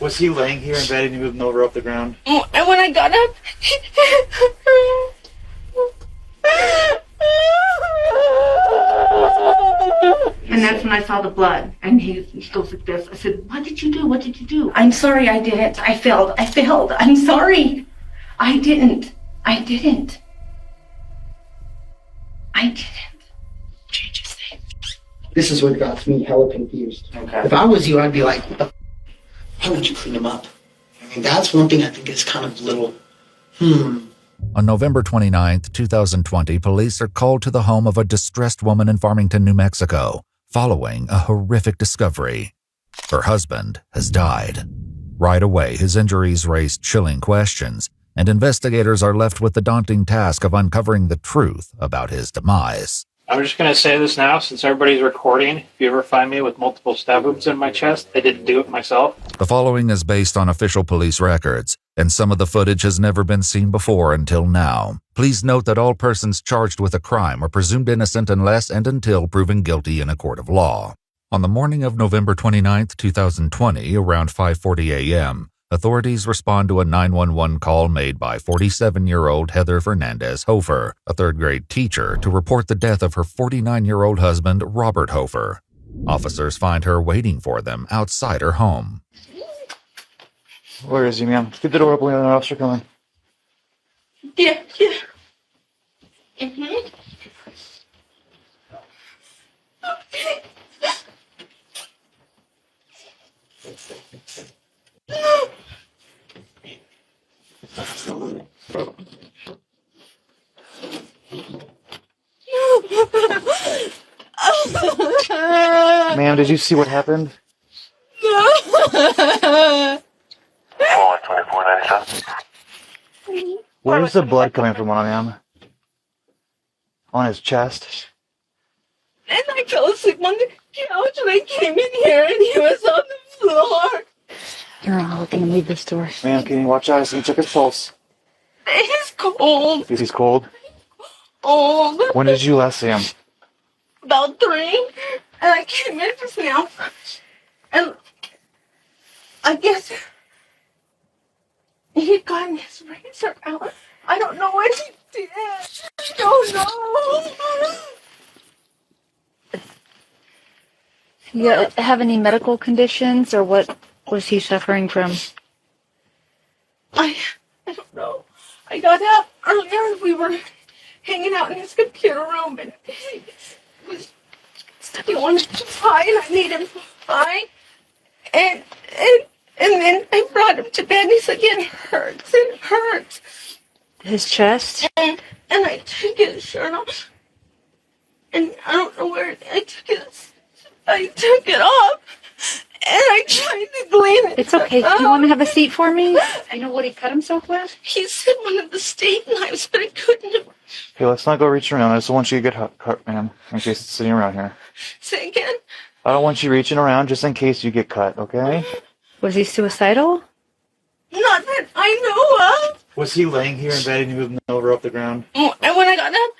Was he laying here in bed and you moved him over off the ground? And when I got up, and that's when I saw the blood. And he goes like this. I said, "What did you do? What did you do?" "I'm sorry, I didn't. I failed. I'm sorry. I didn't. Change his name." This is what got me hella confused. Okay. If I was you, I'd be like, what the how would you clean him up? I mean, that's one thing I think is kind of little, On November 29th, 2020, police are called to the home of a distressed woman in Farmington, New Mexico, following a horrific discovery. Her husband has died. Right away, his injuries raise chilling questions, and investigators are left with the daunting task of uncovering the truth about his demise. I'm just going to say this now, since everybody's recording. If you ever find me with multiple stab wounds in my chest, I didn't do it myself. The following is based on official police records, and some of the footage has never been seen before until now. Please note that all persons charged with a crime are presumed innocent unless and until proven guilty in a court of law. On the morning of November 29, 2020, around 5:40 a.m., authorities respond to a 911 call made by 47-year-old Heather Fernandez Hofer, a third-grade teacher, to report the death of her 49-year-old husband, Robert Hofer. Officers find her waiting for them outside her home. Where is he, ma'am? Keep the door open, we have an officer coming. Yeah. Mm-hmm. Ma'am, did you see what happened? Where's the blood coming from on him? On his chest? And I fell asleep on the couch and I came in here and he was on the floor. You're all going to leave this door. Ma'am, can you watch eyes? Can you check his pulse? He's cold. He's cold? Old. When did you last see him? About 3. And I came in just now. And I guess he got his razor out. I don't know what he did. I don't know. You have any medical conditions, or what was he suffering from? I don't know. I got up earlier and we were hanging out in his computer room and he wanted to pie and I made him pie. And then I brought him to bed and he's like, it hurts. His chest? And I took his shirt off. And I don't know where I took it off. And I tried to clean it. It's okay. Do you want to have a seat for me? I know what he cut himself with. He said one of the steak knives, but I couldn't have. Okay, let's not go reaching around. I just want you to get cut, ma'am, in case it's sitting around here. Say again? I don't want you reaching around just in case you get cut, okay? Was he suicidal? Not that I know of. Was he laying here in bed and you moved him over off the ground? And when I got up,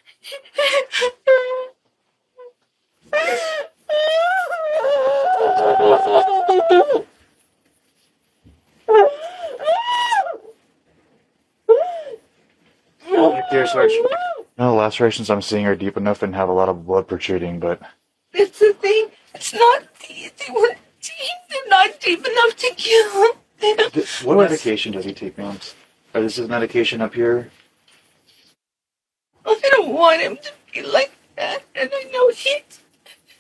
No, the lacerations I'm seeing are deep enough and have a lot of blood protruding, but... it's the thing. It's not deep. They weren't deep. They're not deep enough to kill him. What medication does he take, ma'am? Or is his medication up here? I don't want him to be like that, and I know he's...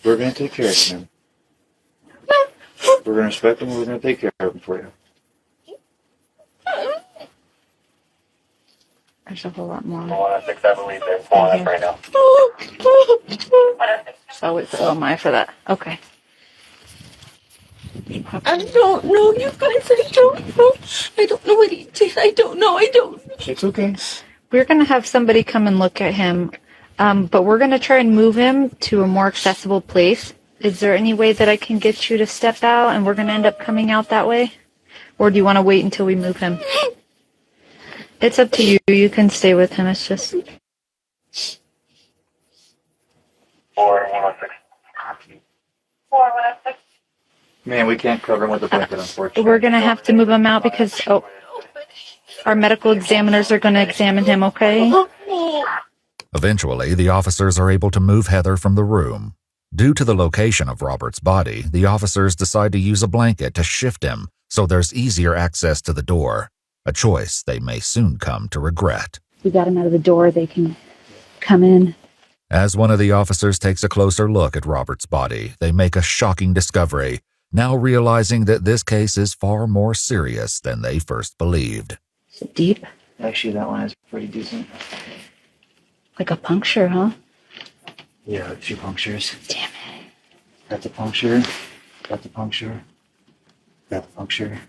We're going to take care of him. We're going to respect him and we're going to take care of him for you. There's a whole lot more. 106, I believe they're pulling up right now. So it's my for that. Okay. I don't know, you guys. I don't know. I don't know what he did. I don't know. It's okay. We're going to have somebody come and look at him, but we're going to try and move him to a more accessible place. Is there any way that I can get you to step out and we're going to end up coming out that way? Or do you want to wait until we move him? It's up to you. You can stay with him. It's just... 4106. 4106. Man, we can't cover him with a blanket, unfortunately. We're gonna have to move him out because our medical examiners are gonna examine him. Okay. Eventually, the officers are able to move Heather from the room. Due to the location of Robert's body, the officers decide to use a blanket to shift him so there's easier access to the door, a choice they may soon come to regret. We got him out of the door. They can come in. As one of the officers takes a closer look at Robert's body, they make a shocking discovery, now realizing that this case is far more serious than they first believed. Is it deep? Actually, that one is pretty decent. Like a puncture, huh? Yeah, 2 punctures. Damn it. That's a puncture. That's a puncture. That's a puncture.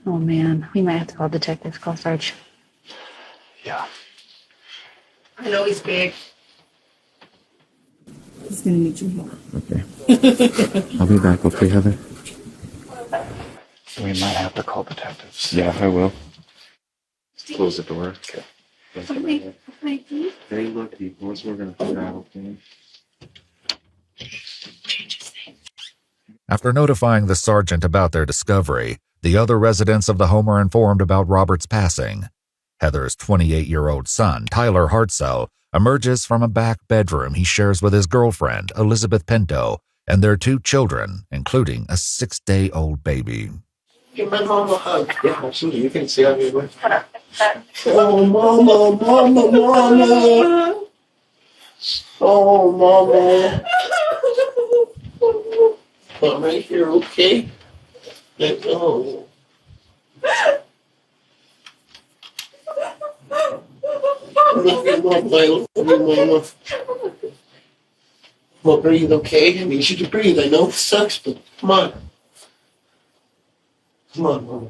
Oh, man. We might have to call detectives. Call Sarge. Yeah. I know he's big. He's gonna need you more. Okay. I'll be back, okay, Heather? We might have to call detectives. Yeah, I will. Close the door. Okay. Hey, look, people, we're gonna figure out, okay? After notifying the sergeant about their discovery, the other residents of the home are informed about Robert's passing. Heather's 28-year-old son, Tyler Hartzell, emerges from a back bedroom he shares with his girlfriend, Elizabeth Pinto, and their 2 children, including a 6-day-old baby. Give my mom a hug. Yeah, absolutely. You can see on your way. Oh, mama, mama, mama. Oh, mama. I'm right here, okay? Let go. Love you, mama. I love you, mama. Well, breathe, okay? I need you to breathe. I know it sucks, but come on. Come on, mama.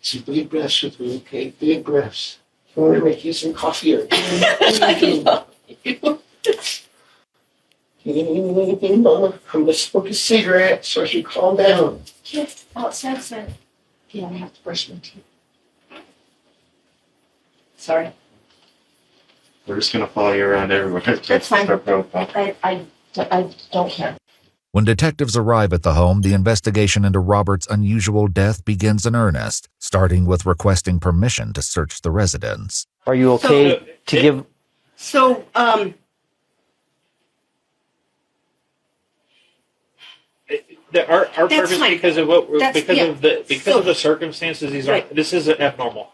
Some big breaths with me, okay? Big breaths. I want to make you some coffee or I love you. Mama, I'm gonna smoke a cigarette so I can calm down. Yes, outside, sir. Yeah, I have to brush my teeth. Sorry. We're just gonna follow you around everywhere. That's fine. I don't care. When detectives arrive at the home, the investigation into Robert's unusual death begins in earnest, starting with requesting permission to search the residence. Are you okay to give... So, Our purpose, fine. because of what That's- because yeah. of the circumstances, these Right. aren't. This isn't abnormal.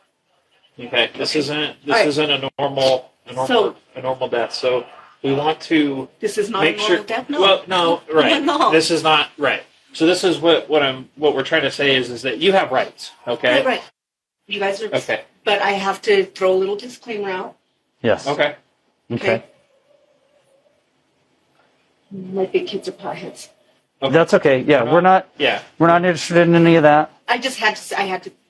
Okay, this isn't Right. a normal death. So we want to this is not make a normal sure. death? No. Well, no, right. No. This is not right. So this is what we're trying to say is that you have rights. Okay. Right. You guys are... Okay. But I have to throw a little disclaimer out. Yes. Okay. Okay. My big kids are potheads. Okay. That's okay. Yeah, we're not interested in any of that. I just had to, now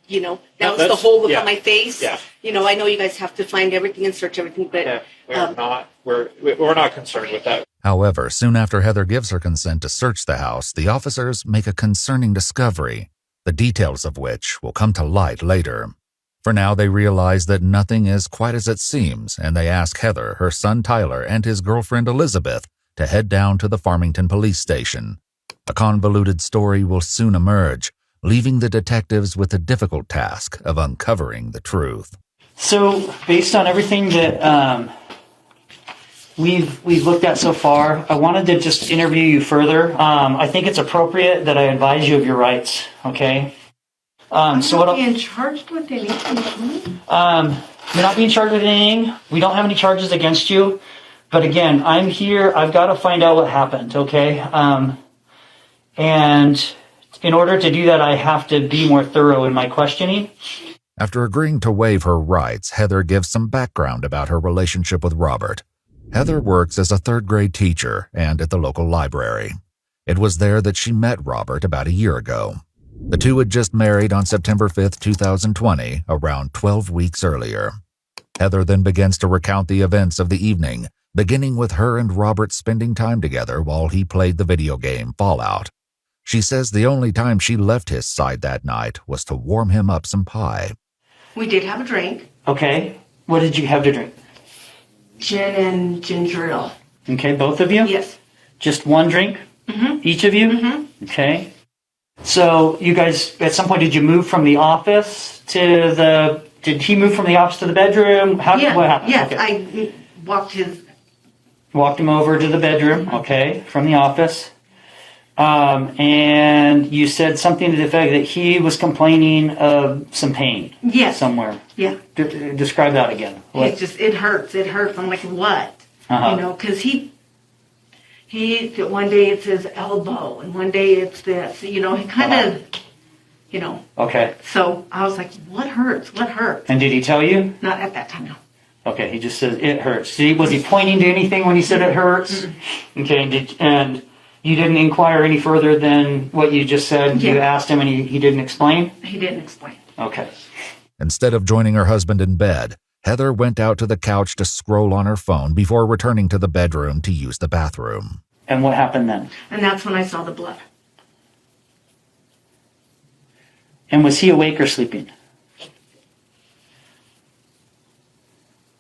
No, it's the that's- whole look yeah. on my face. Yeah. I know you guys have to find everything and search everything, but Yeah. We're not concerned with that. However, soon after Heather gives her consent to search the house, the officers make a concerning discovery, the details of which will come to light later. For now, they realize that nothing is quite as it seems, and they ask Heather, her son Tyler, and his girlfriend Elizabeth to head down to the Farmington police station. A convoluted story will soon emerge, leaving the detectives with the difficult task of uncovering the truth. So, based on everything that we've looked at so far, I wanted to just interview you further. I think it's appropriate that I advise you of your rights. Okay. I'm not being charged with anything. You're not being charged with anything. We don't have any charges against you. But again, I'm here. I've got to find out what happened. Okay. And in order to do that, I have to be more thorough in my questioning. After agreeing to waive her rights, Heather gives some background about her relationship with Robert. Heather works as a third-grade teacher and at the local library. It was there that she met Robert about a year ago. The two had just married on September 5th, 2020, around 12 weeks earlier. Heather then begins to recount the events of the evening, beginning with her and Robert spending time together while he played the video game Fallout. She says the only time she left his side that night was to warm him up some pie. We did have a drink. Okay. What did you have to drink? Gin and ginger ale. Okay, both of you? Yes. Just one drink? Each of you? Okay. So you guys, at some point, did you move from the office to the? Did he move from the office to the bedroom? What happened? Yes, Okay. I Walked him over to the bedroom. Okay, from the office. And you said something to the effect that he was complaining of some pain. Yes. Somewhere. Yeah. Describe that again. It hurts. It hurts. I'm like, what? You know, because he one day it's his elbow and one day it's this. You know, he kind of, you know. Okay. So I was like, what hurts? What hurts? And did he tell you? Not at that time, no. Okay, he just says it hurts. Was he pointing to anything when he said it hurts? Okay, and you didn't inquire any further than what you just said? Yeah. You asked him and he didn't explain? He didn't explain. Okay. Instead of joining her husband in bed, Heather went out to the couch to scroll on her phone before returning to the bedroom to use the bathroom. And what happened then? And that's when I saw the blood. And was he awake or sleeping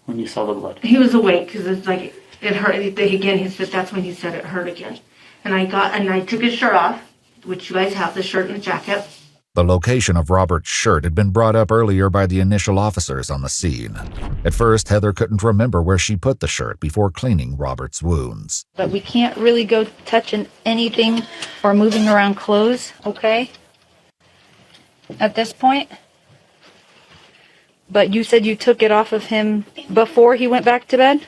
when you saw the blood? He was awake because it's like it hurt. Again, he said that's when he said it hurt again. And I took his shirt off, which you guys have, the shirt and the jacket. The location of Robert's shirt had been brought up earlier by the initial officers on the scene. At first, Heather couldn't remember where she put the shirt before cleaning Robert's wounds. But we can't really go touching anything or moving around clothes, okay? At this point. But you said you took it off of him before he went back to bed?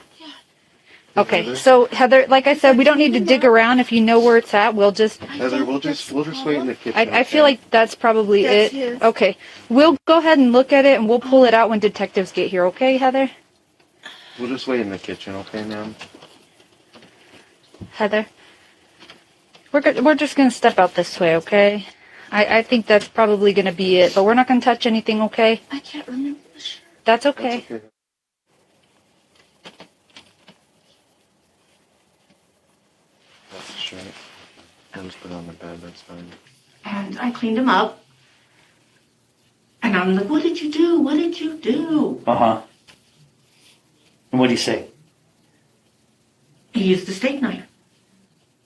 Okay, so Heather, like I said, we don't need to dig around. If you know where it's at, we'll just... Heather, we'll just wait in the kitchen. I feel like that's probably That's it. his. Okay, we'll go ahead and look at it, and we'll pull it out when detectives get here. Okay, Heather? We'll just wait in the kitchen, okay, ma'am? Heather? We're just going to step out this way, okay? I think that's probably going to be it, but we're not going to touch anything, okay? I can't remember the shirt. That's okay. That's okay. That's the shirt. I'll just put it on the bed, that's fine. And I cleaned him up. And I'm like, what did you do? What did you do? Uh-huh. And what did he say? He used the steak knife.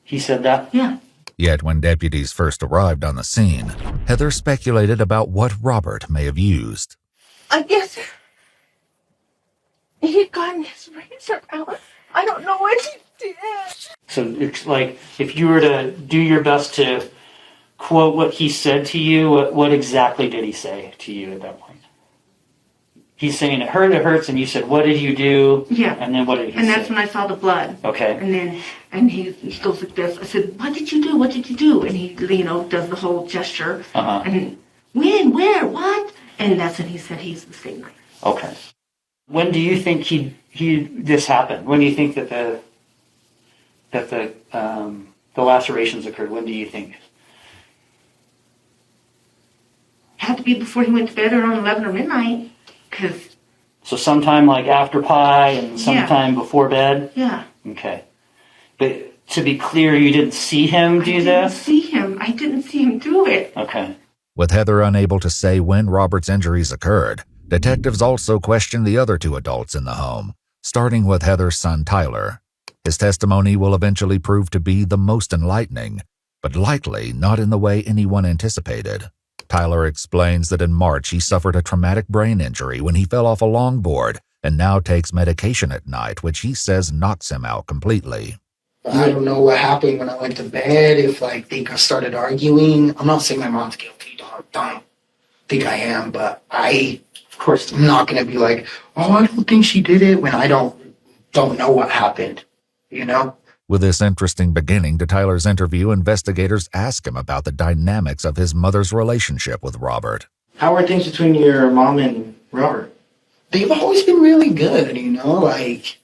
He said that? Yeah. Yet when deputies first arrived on the scene, Heather speculated about what Robert may have used. I guess he got his razor out. I don't know what he did. So it's like, if you were to do your best to quote what he said to you, what exactly did he say to you at that point? He's saying it hurts, and you said, what did you do? Yeah. And then what did he say? And that's when I saw the blood. Okay. And he goes like this. I said, what did you do? What did you do? And he, you know, does the whole gesture. Uh-huh. And when, where, what? And that's when he said he's the steak knife. Okay. When do you think this happened? When do you think that the lacerations occurred? When do you think? Had to be before he went to bed around 11 or midnight. So sometime like after pie and sometime before bed? Yeah. Okay. But to be clear, you didn't see him do this? I didn't see him do it. Okay. With Heather unable to say when Robert's injuries occurred, detectives also questioned the other two adults in the home, starting with Heather's son Tyler. His testimony will eventually prove to be the most enlightening, but likely not in the way anyone anticipated. Tyler explains that in March he suffered a traumatic brain injury when he fell off a longboard and now takes medication at night, which he says knocks him out completely. I don't know what happened when I went to bed, if like they started arguing. I'm not saying my mom's guilty, don't think I am, but I, of course, I'm not going to be like, oh, I don't think she did it when I don't know what happened, you know? With this interesting beginning to Tyler's interview, investigators ask him about the dynamics of his mother's relationship with Robert. How are things between your mom and Robert? They've always been really good, you know, like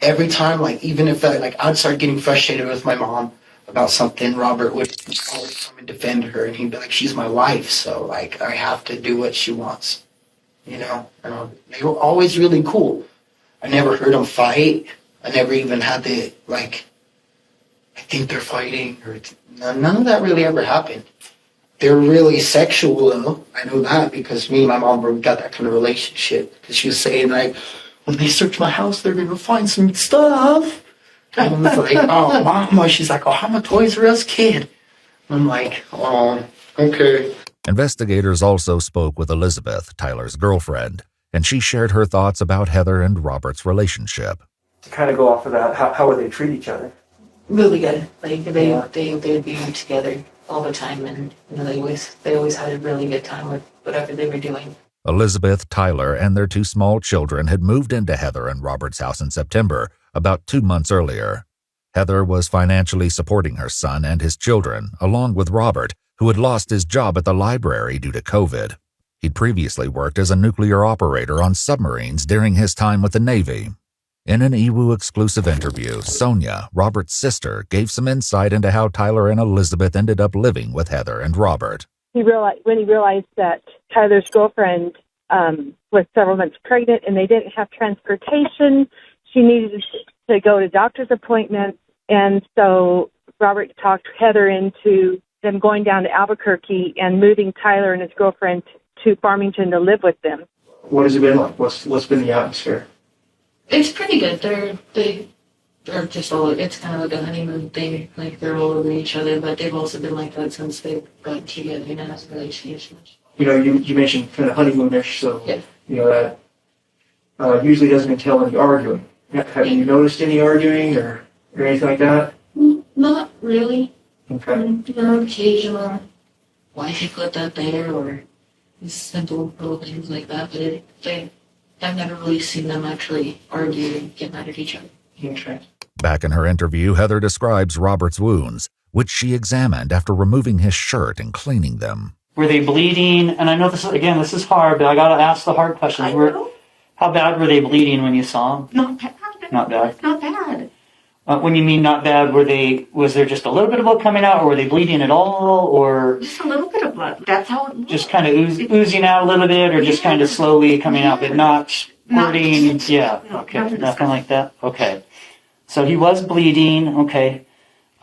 every time, like even if I'd start getting frustrated with my mom about something, Robert would always come and defend her, and he'd be like, she's my wife, so like I have to do what she wants, you know? And they were always really cool. I never heard them fight. I never even had the, like, I think they're fighting, or none of that really ever happened. They're really sexual, though. I know that because me and my mom got that kind of relationship. Because she was saying, like, when they search my house, they're going to find some stuff. I was like, oh, mama. She's like, oh, I'm a Toys R Us kid. I'm like, oh, okay. Investigators also spoke with Elizabeth, Tyler's girlfriend, and she shared her thoughts about Heather and Robert's relationship. To kind of go off of that, how would they treat each other? Really good. Like they would be together all the time, and they always had a really good time with whatever they were doing. Elizabeth, Tyler, and their 2 small children had moved into Heather and Robert's house in September, about 2 months earlier. Heather was financially supporting her son and his children, along with Robert, who had lost his job at the library due to COVID. He'd previously worked as a nuclear operator on submarines during his time with the Navy. In an EWU exclusive interview, Sonia, Robert's sister, gave some insight into how Tyler and Elizabeth ended up living with Heather and Robert. When he realized that Tyler's girlfriend was several months pregnant and they didn't have transportation, she needed to go to doctor's appointments, and so Robert talked Heather into them going down to Albuquerque and moving Tyler and his girlfriend to Farmington to live with them. What has it been like? What's been the atmosphere? It's pretty good. They're just all. It's kind of like a honeymoon thing. Like they're all over each other, but they've also been like that since they got together. As a relationship. You mentioned kind of honeymoonish, so yeah. That usually doesn't entail any arguing. Have you noticed any arguing or anything like that? Not really. Okay. Occasional. Why she put that there, or simple little things like that. But I've never really seen them actually argue and get mad at each other. Okay. Back in her interview, Heather describes Robert's wounds, which she examined after removing his shirt and cleaning them. Were they bleeding? And I know this is hard, but I got to ask the hard questions. How bad were they bleeding when you saw them? Not bad. Not bad. Not bad. When you mean not bad, was there just a little bit of blood coming out, or were they bleeding at all, or Just a little bit of blood. That's how it looks. just kind of oozing out a little bit, or just kind of slowly coming out, but not squirting? Yeah, okay, nothing like that. Okay, so he was bleeding. Okay,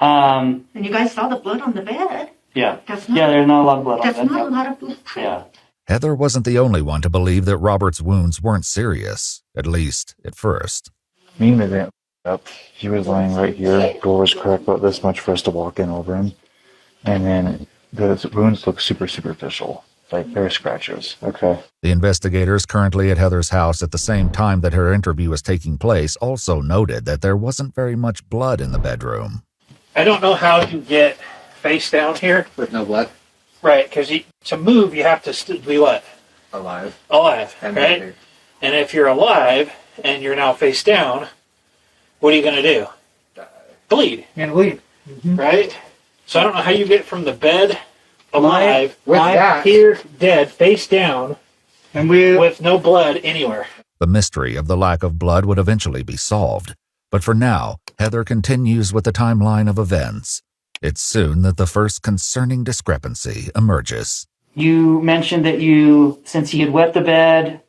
And you guys saw the blood on the bed. yeah, That's not, there's not a lot of blood on That's that. not a lot of blood. Yeah. Heather wasn't the only one to believe that Robert's wounds weren't serious, at least at first. Me and my dad up. He was lying right here. Door was cracked about this much for us to walk in over him. And then the wounds look super superficial. Like they're scratches. Okay. The investigators currently at Heather's house at the same time that her interview was taking place also noted that there wasn't very much blood in the bedroom. I don't know how to get face down here. With no blood? Right, because to move, you have to be what? Alive. Alive, And right? maybe. And if you're alive and you're now face down, what are you going to do? Bleed. And bleed. Right? So I don't know how you get from the bed alive, With that. here, dead, face down, And with no blood anywhere. The mystery of the lack of blood would eventually be solved. But for now, Heather continues with the timeline of events. It's soon that the first concerning discrepancy emerges. You mentioned that since he had wet the bed,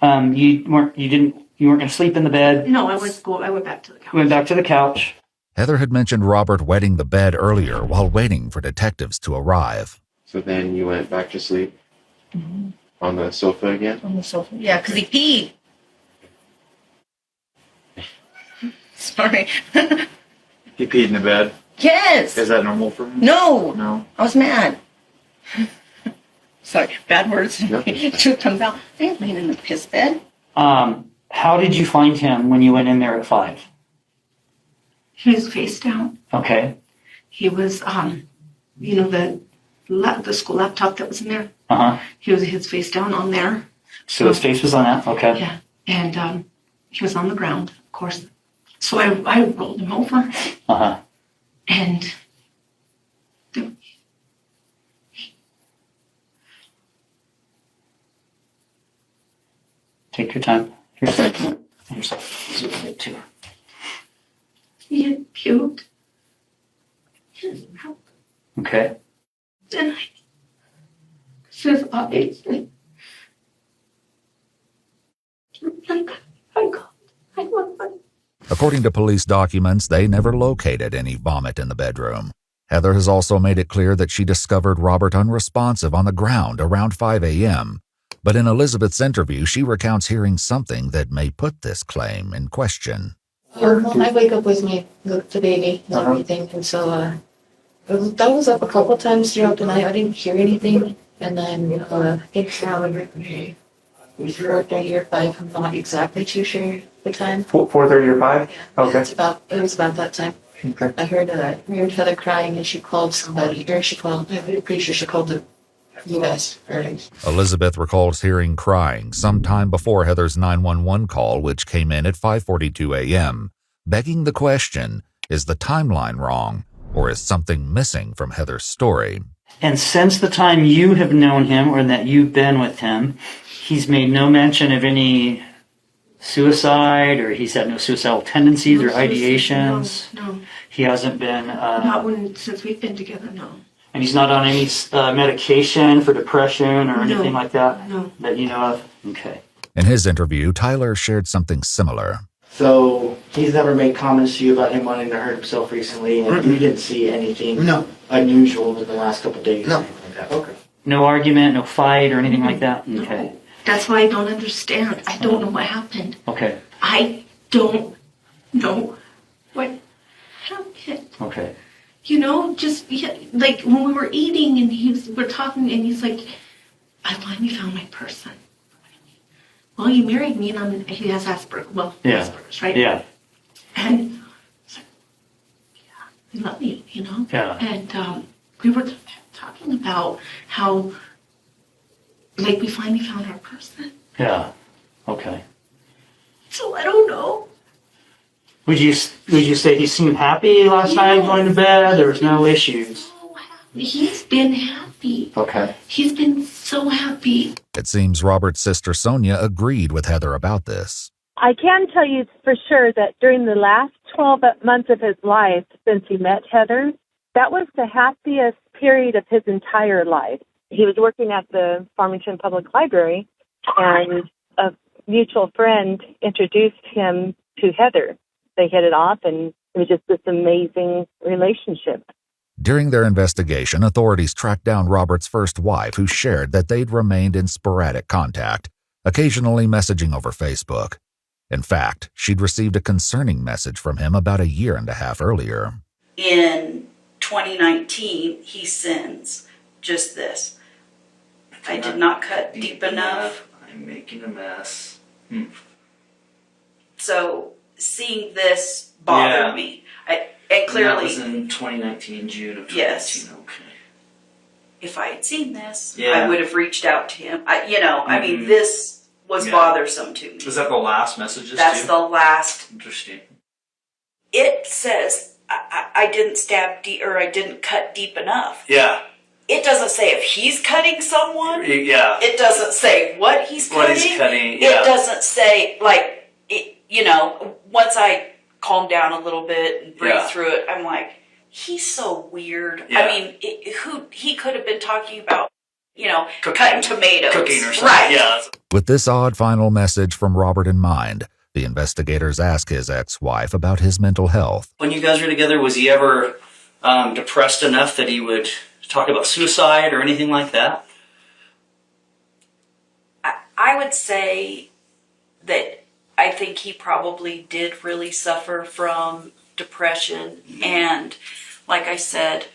you weren't going to sleep in the bed. No, I went back to the couch. Went back to the couch. Heather had mentioned Robert wetting the bed earlier while waiting for detectives to arrive. So then you went back to sleep on the sofa again? On the sofa. Yeah, because he peed. Sorry. He peed in the bed. Yes. Is that normal for him? No. No. I was mad. Sorry, bad words. Yep. Truth comes out. I ain't laying in the piss bed. How did you find him when you went in there at 5? He was face down. Okay. He was, the school laptop that was in there. Uh-huh. He was his face down on there. So his face was on that? Okay. Yeah. And he was on the ground, of course. So I rolled him over. Uh-huh. And Take your time. Here's a too. he had puked. Okay. And I his eyes. I got. According to police documents, they never located any vomit in the bedroom. Heather has also made it clear that she discovered Robert unresponsive on the ground around 5 a.m. But in Elizabeth's interview, she recounts hearing something that may put this claim in question. Well, I wake up with the baby and everything, and so that was up a couple times throughout the night. I didn't hear anything, and then it's around 4:30 or 5. I'm not exactly too sure the time. 4:30 or 5? Okay. It was about that time. Okay. I heard Heather crying, and she called somebody, or I'm pretty sure she called you guys. Elizabeth recalls hearing crying sometime before Heather's 911 call, which came in at 5:42 a.m., begging the question, is the timeline wrong, or is something missing from Heather's story? And since the time you have known him or that you've been with him, he's made no mention of any suicide, or he's had no suicidal tendencies or ideations. No. He hasn't been. Not since we've been together, no. And he's not on any medication for depression or anything like that? No. That you know of? Okay. In his interview, Tyler shared something similar. So he's never made comments to you about him wanting to hurt himself recently, and you didn't see anything unusual in the last couple of days? No. Like that. Okay. No argument, no fight or anything like that? Okay. That's why I don't understand. I don't know what happened. Okay. I don't know what happened. Okay. You know, just like when we were eating and we're talking and he's like, I finally found my person. Well, you married me and he has Asperger's. Well, Asperger's, right? Yeah. And I was like, yeah, I love you, you know? Yeah. And we were talking about how, like, we finally found our person. Yeah. Okay. So I don't know. Would you say he seemed happy last night going to bed? There was no issues. So happy. He's been happy. Okay. He's been so happy. It seems Robert's sister Sonia agreed with Heather about this. I can tell you for sure that during the last 12 months of his life since he met Heather, that was the happiest period of his entire life. He was working at the Farmington Public Library, and a mutual friend introduced him to Heather. They hit it off, and it was just this amazing relationship. During their investigation, authorities tracked down Robert's first wife, who shared that they'd remained in sporadic contact, occasionally messaging over Facebook. In fact, she'd received a concerning message from him about 1.5 years earlier. In 2019, he sends just this. I did not cut deep enough. I'm making a mess. So seeing this bothered me. And clearly, that was in 2019, June of 2019. Yes. Okay. If I had seen this, Yeah. I would have reached out to him. I mean, this was bothersome to me. Was that the last messages? That's the last. Interesting. It says I didn't stab deep, or I didn't cut deep enough. Yeah. It doesn't say if he's cutting someone. Yeah. It doesn't say what he's cutting. What he's cutting, yeah. It doesn't say, like, once I calm down a little bit and breathe through it, I'm like, he's so weird. Yeah. I mean, he could have been talking about, cutting tomatoes. Cooking or something. Right. Yeah. With this odd final message from Robert in mind, the investigators asked his ex-wife about his mental health. When you guys were together, was he ever depressed enough that he would talk about suicide or anything like that? I would say that I think he probably did really suffer from depression. And like I said,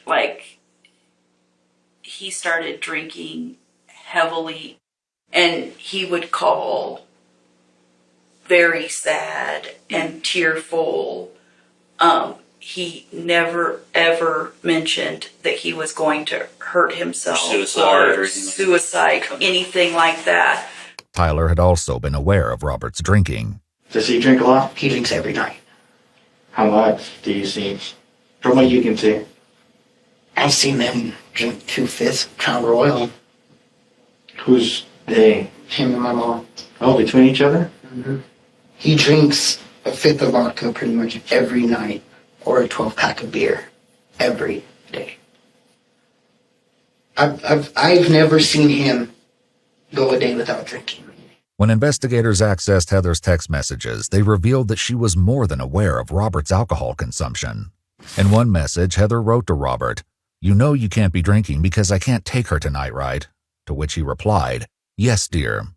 he started drinking heavily, and he would call very sad and tearful. He never ever mentioned that he was going to hurt himself or suicide, anything like that. Tyler had also been aware of Robert's drinking. Does he drink a lot? He drinks every night. How much do you see? From what you can see. I've seen them drink 2/5 Crown Royal. Who's they? Him and my mom. Oh, between each other? Mm-hmm. He drinks 1/5 of vodka pretty much every night, or a 12-pack of beer every day. I've never seen him go a day without drinking. When investigators accessed Heather's text messages, they revealed that she was more than aware of Robert's alcohol consumption. In one message, Heather wrote to Robert, "You know you can't be drinking because I can't take her tonight, right?" To which he replied, "Yes, dear."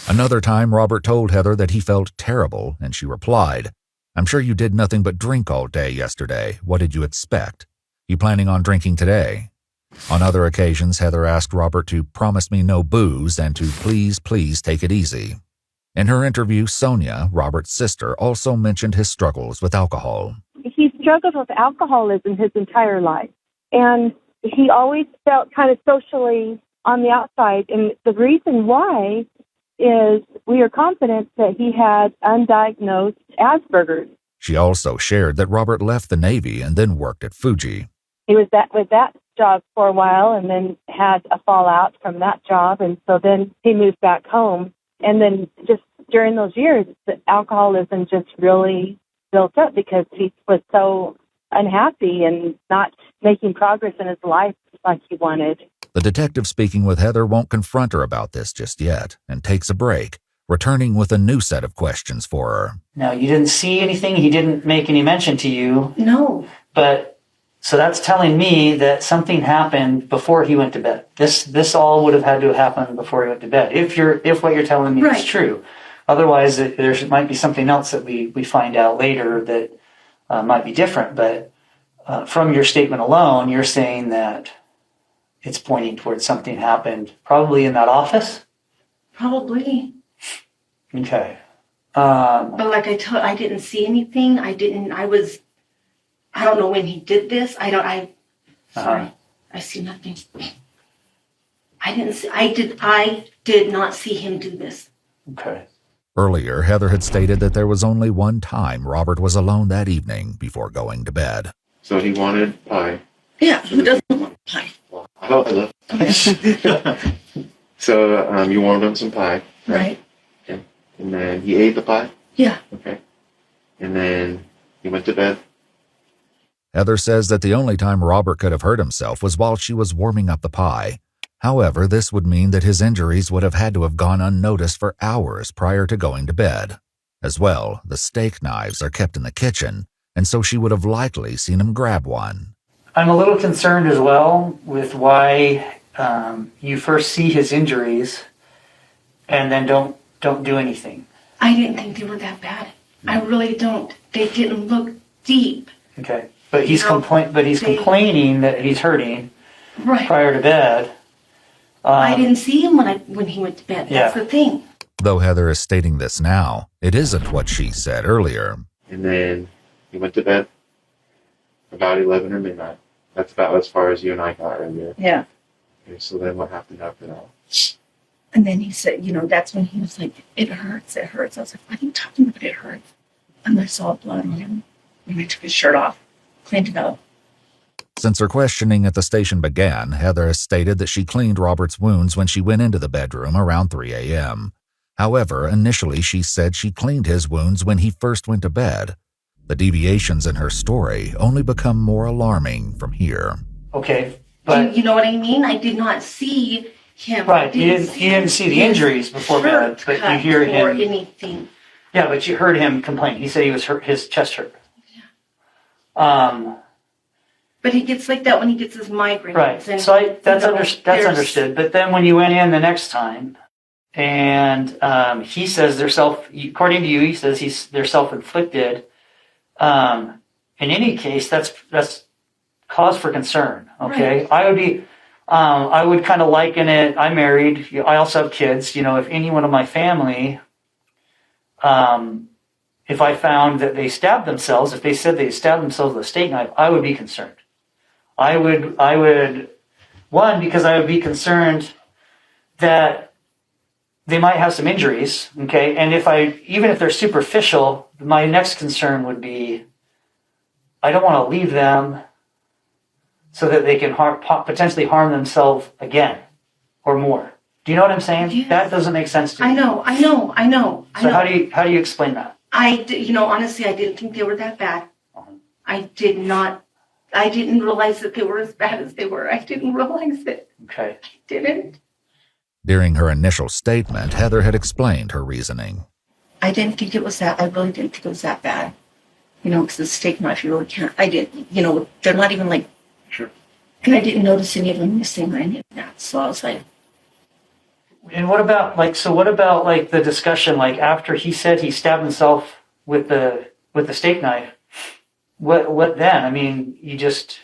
Another time, Robert told Heather that he felt terrible, and she replied, I'm sure you did nothing but drink all day yesterday. What did you expect? You planning on drinking today? On other occasions, Heather asked Robert to promise me no booze and to please take it easy. In her interview, Sonia, Robert's sister, also mentioned his struggles with alcohol. He struggled with alcoholism his entire life. And he always felt kind of socially on the outside. And the reason why is we are confident that he had undiagnosed Asperger's. She also shared that Robert left the Navy and then worked at Fuji. He was with that job for a while and then had a fallout from that job. And so then he moved back home. And then just during those years, the alcoholism just really built up because he was so unhappy and not making progress in his life like he wanted. The detective speaking with Heather won't confront her about this just yet and takes a break, returning with a new set of questions for her. Now, you didn't see anything? He didn't make any mention to you? No. But, so that's telling me that something happened before he went to bed. This all would have had to have happened before he went to bed, if what you're telling me is true. Otherwise, there might be something else that we find out later that might be different. But from your statement alone, you're saying that it's pointing towards something happened probably in that office? Probably. Okay. But like I didn't see anything. I don't know when he did this. I see nothing. I did not see him do this. Okay. Earlier, Heather had stated that there was only one time Robert was alone that evening before going to bed. So he wanted pie. Yeah, who doesn't want pie? I love pie. So you warmed him some pie, right? Okay. And then he ate the pie? Yeah. Okay. And then he went to bed? Heather says that the only time Robert could have hurt himself was while she was warming up the pie. However, this would mean that his injuries would have had to have gone unnoticed for hours prior to going to bed. As well, the steak knives are kept in the kitchen, and so she would have likely seen him grab one. I'm a little concerned as well with why you first see his injuries and then don't do anything. I didn't think they were that bad. I really don't. They didn't look deep. Okay, but he's complaining that he's hurting prior to bed. I didn't see him when he went to bed. That's the thing. Though Heather is stating this now, it isn't what she said earlier. And then he went to bed about 11 or midnight. That's about as far as you and I got earlier. Yeah. Okay, so then what happened after that? And then he said, that's when he was like, it hurts. I was like, what are you talking about? It hurts. And I saw blood on him. And I took his shirt off, cleaned it up. Since her questioning at the station began, Heather has stated that she cleaned Robert's wounds when she went into the bedroom around 3 a.m. However, initially she said she cleaned his wounds when he first went to bed. The deviations in her story only become more alarming from here. Okay, but you know what I mean? I did not see him. Right, you didn't see the injuries before bed, but you hear him. Or anything. Yeah, but you heard him complain. He said he was hurt, his chest hurt. Yeah. But he gets like that when he gets his migraines. Right. And, So that's understood. But then when you went in the next time, and he says according to you, he says they're self-inflicted. In any case, that's cause for concern. Okay. Right. I would kind of liken it. I'm married. I also have kids. If any one of my family, if I found that they stabbed themselves, if they said they stabbed themselves with a steak knife, I would be concerned. I would, one, because I would be concerned that they might have some injuries, okay? And even if they're superficial, my next concern would be, I don't want to leave them so that they can potentially harm themselves again or more. Do you know what I'm saying? Yes. That doesn't make sense to me. I know. So how do you explain that? Honestly, I didn't think they were that bad. I didn't realize that they were as bad as they were. I didn't realize it. Okay. I didn't. During her initial statement, Heather had explained her reasoning. I really didn't think it was that bad. Because the steak knife, you really can't. I didn't, they're not even like. Sure. And I didn't notice any of them missing or any of that. So I was like. And what about the discussion, after he said he stabbed himself with the with the steak knife. What then? I mean, you just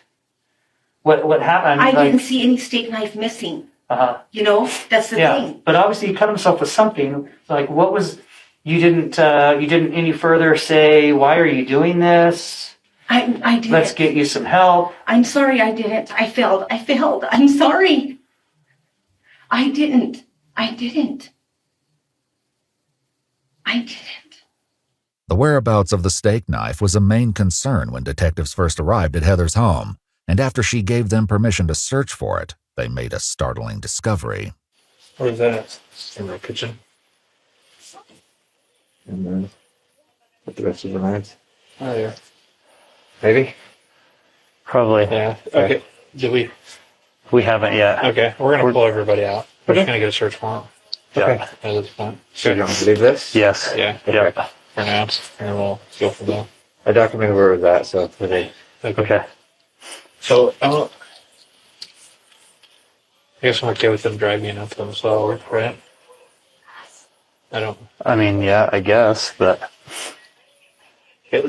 what happened? I didn't see any steak knife missing. You know, that's the thing. But obviously, he cut himself with something. Like, what was? You didn't any further say, why are you doing this? I didn't. Let's get you some help. I'm sorry, I didn't. I failed. I'm sorry. I didn't. The whereabouts of the steak knife was a main concern when detectives first arrived at Heather's home, and after she gave them permission to search for it, they made a startling discovery. What is that? In the kitchen. And then with the rest of the knives. Oh, yeah. Maybe? Probably. Yeah. Okay. Did we? We haven't yet. Okay. We're going to pull everybody out. We're just going to get a search warrant. Okay. At this point. So you want to leave this? Yes. Yeah. Okay. Yep. For now. And we'll go from there. I documented where it was at, so today. Okay. So, I guess I'm okay with them dragging up themselves, right? I mean, yeah, I guess, but that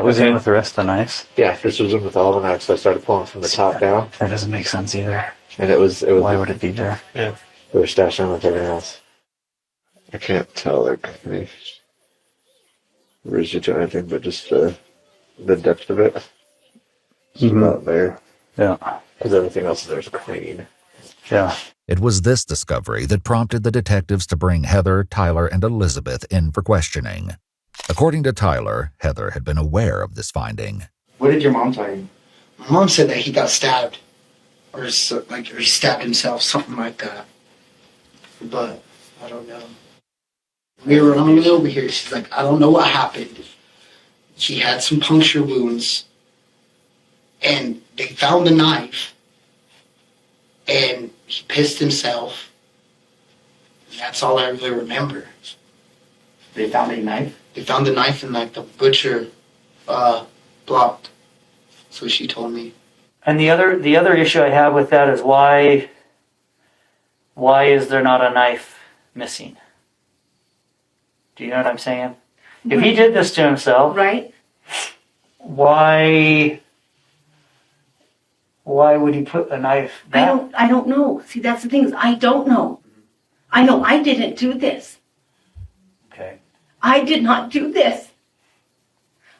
was in with the rest of the knives. Yeah, this was in with all the knives, so I started pulling from the top down. That doesn't make sense either. And it was. Why would it be there? Yeah. They were stashed in with everything else. I can't tell, like, any ridge or anything, but just the depth of it. It's about there. Yeah. Because everything else there's clean. Yeah. It was this discovery that prompted the detectives to bring Heather, Tyler, and Elizabeth in for questioning. According to Tyler, Heather had been aware of this finding. What did your mom tell you? My mom said that he got stabbed, or he stabbed himself, something like that. But I don't know. We were on over here. She's like, I don't know what happened. He had some puncture wounds, and they found the knife, and he pissed himself. And that's all I really remember. They found a knife? They found the knife in like the butcher block. That's what she told me. And the other issue I have with that is why is there not a knife missing? Do you know what I'm saying? If he did this to himself, right? Why would he put a knife back? I don't know. See, that's the thing is I don't know. I know I didn't do this. Okay. I did not do this.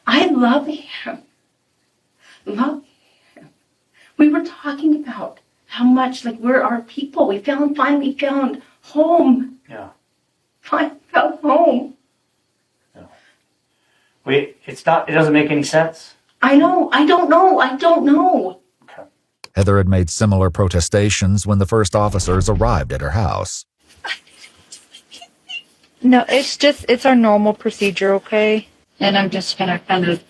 I love him. Love him. We were talking about how much, like, we're our people. We finally found home. Yeah. Finally found home. Wait, it doesn't make any sense. I know. I don't know. Heather had made similar protestations when the first officers arrived at her house. No, it's our normal procedure, okay? And I'm just gonna kind of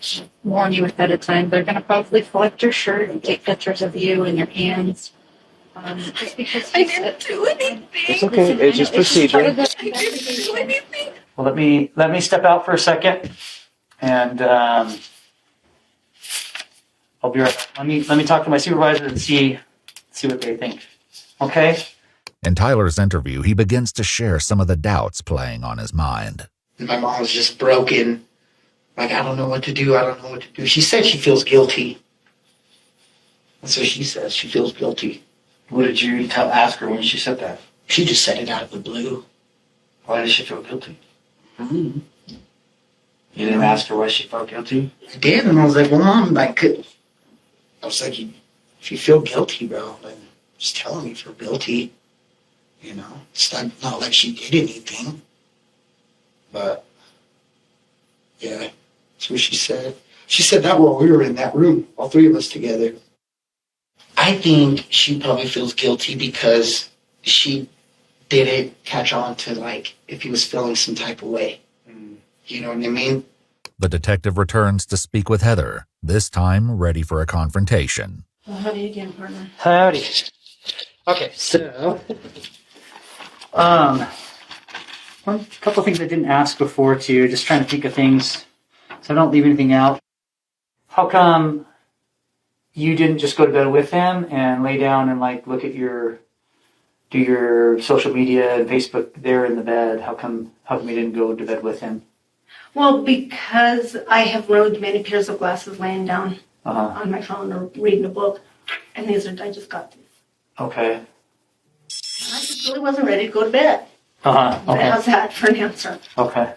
warn you ahead of time. They're gonna probably collect your shirt and take pictures of you and your hands. Just because I didn't do anything. It's okay. It's just procedure. I didn't do anything. Well, let me step out for a second, and I'll be right back. Let me talk to my supervisor and see what they think. Okay? In Tyler's interview, he begins to share some of the doubts playing on his mind. And my mom was just broken. Like, I don't know what to do. She said she feels guilty. That's what she says. She feels guilty. What did you ask her when she said that? She just said it out of the blue. Why does she feel guilty? Mm-hmm. You didn't ask her why she felt guilty? I did, and I was like, well, Mom, I was like, if you feel guilty, bro, like, just tell me you feel guilty. You know, it's not like she did anything. But, yeah, that's what she said. She said that while we were in that room, all three of us together. I think she probably feels guilty because she didn't catch on to, like, if he was feeling some type of way. You know what I mean? The detective returns to speak with Heather, this time ready for a confrontation. Well, howdy again, partner. Howdy. Okay, so one couple of things I didn't ask before too, just trying to think of things so I don't leave anything out. How come you didn't just go to bed with him and lay down and like look at do your social media and Facebook there in the bed? How come you didn't go to bed with him? Well, because I have ruined many pairs of glasses laying down Uh-huh. on my phone or reading a book, and I just got these. Okay. I just really wasn't ready to go to bed. Uh-huh. Okay. How's that for an answer? Okay.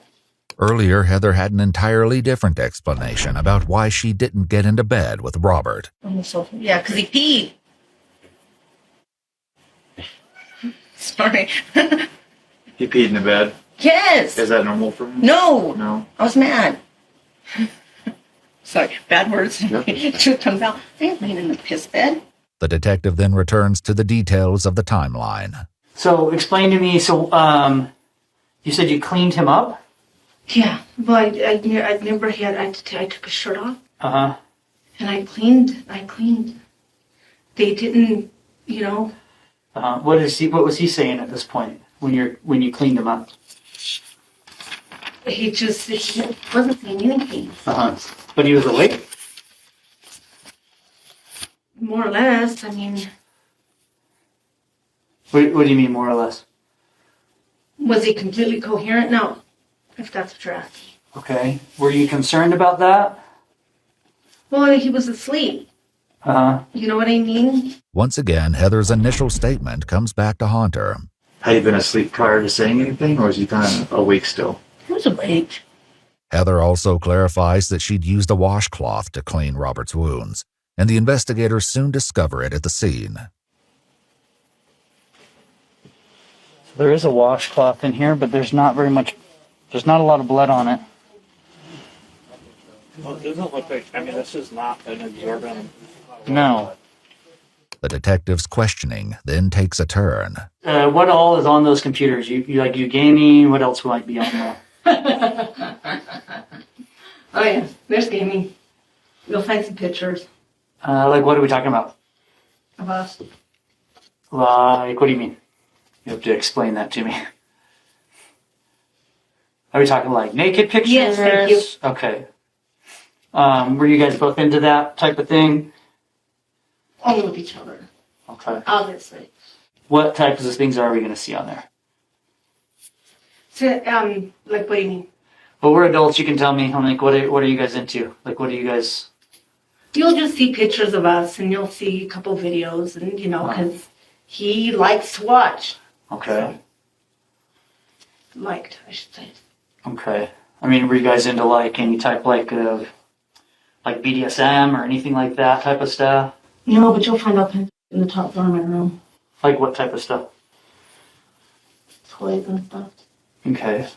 Earlier, Heather had an entirely different explanation about why she didn't get into bed with Robert. On the sofa. Yeah, because he peed. Sorry. He peed in the bed. Yes. Is that normal for him? No. No. I was mad. Sorry, bad words. Truth comes out. I ain't laying in the piss bed. The detective then returns to the details of the timeline. So explain to me, you said you cleaned him up? Yeah. Well, I remember I took his shirt off. Uh-huh. And I cleaned. They didn't, What was he saying at this point when you cleaned him up? he wasn't saying anything. Uh-huh. But he was awake? More or less, I mean, What do you mean, more or less? was he completely coherent? No, if that's what you're asking. Okay. Were you concerned about that? Well, he was asleep. Uh-huh. You know what I mean? Once again, Heather's initial statement comes back to haunt her. Had he been asleep prior to saying anything, or is he kind of awake still? He was awake. Heather also clarifies that she'd used a washcloth to clean Robert's wounds, and the investigators soon discover it at the scene. There is a washcloth in here, but there's not a lot of blood on it. Well, it doesn't look like, this is not an absorbent. No. The detective's questioning then takes a turn. What all is on those computers? You gaming? What else might be on there? Oh yeah, there's gaming. You'll find some pictures What are we talking about? of us. What do you mean? You have to explain that to me. Are we talking naked pictures? Yes, thank you. Okay. Were you guys both into that type of thing? Only with each other, Okay. obviously. What types of things are we going to see on there? So, what do you mean? Well, we're adults. You can tell me. What are you guys into? What do you guys? You'll just see pictures of us, and you'll see a couple videos, and because he likes to watch. Okay. I should say. Okay. Were you guys into any type of BDSM or anything like that type of stuff? No, but you'll find out in the top floor of my room. What type of stuff? Toys and stuff. Okay.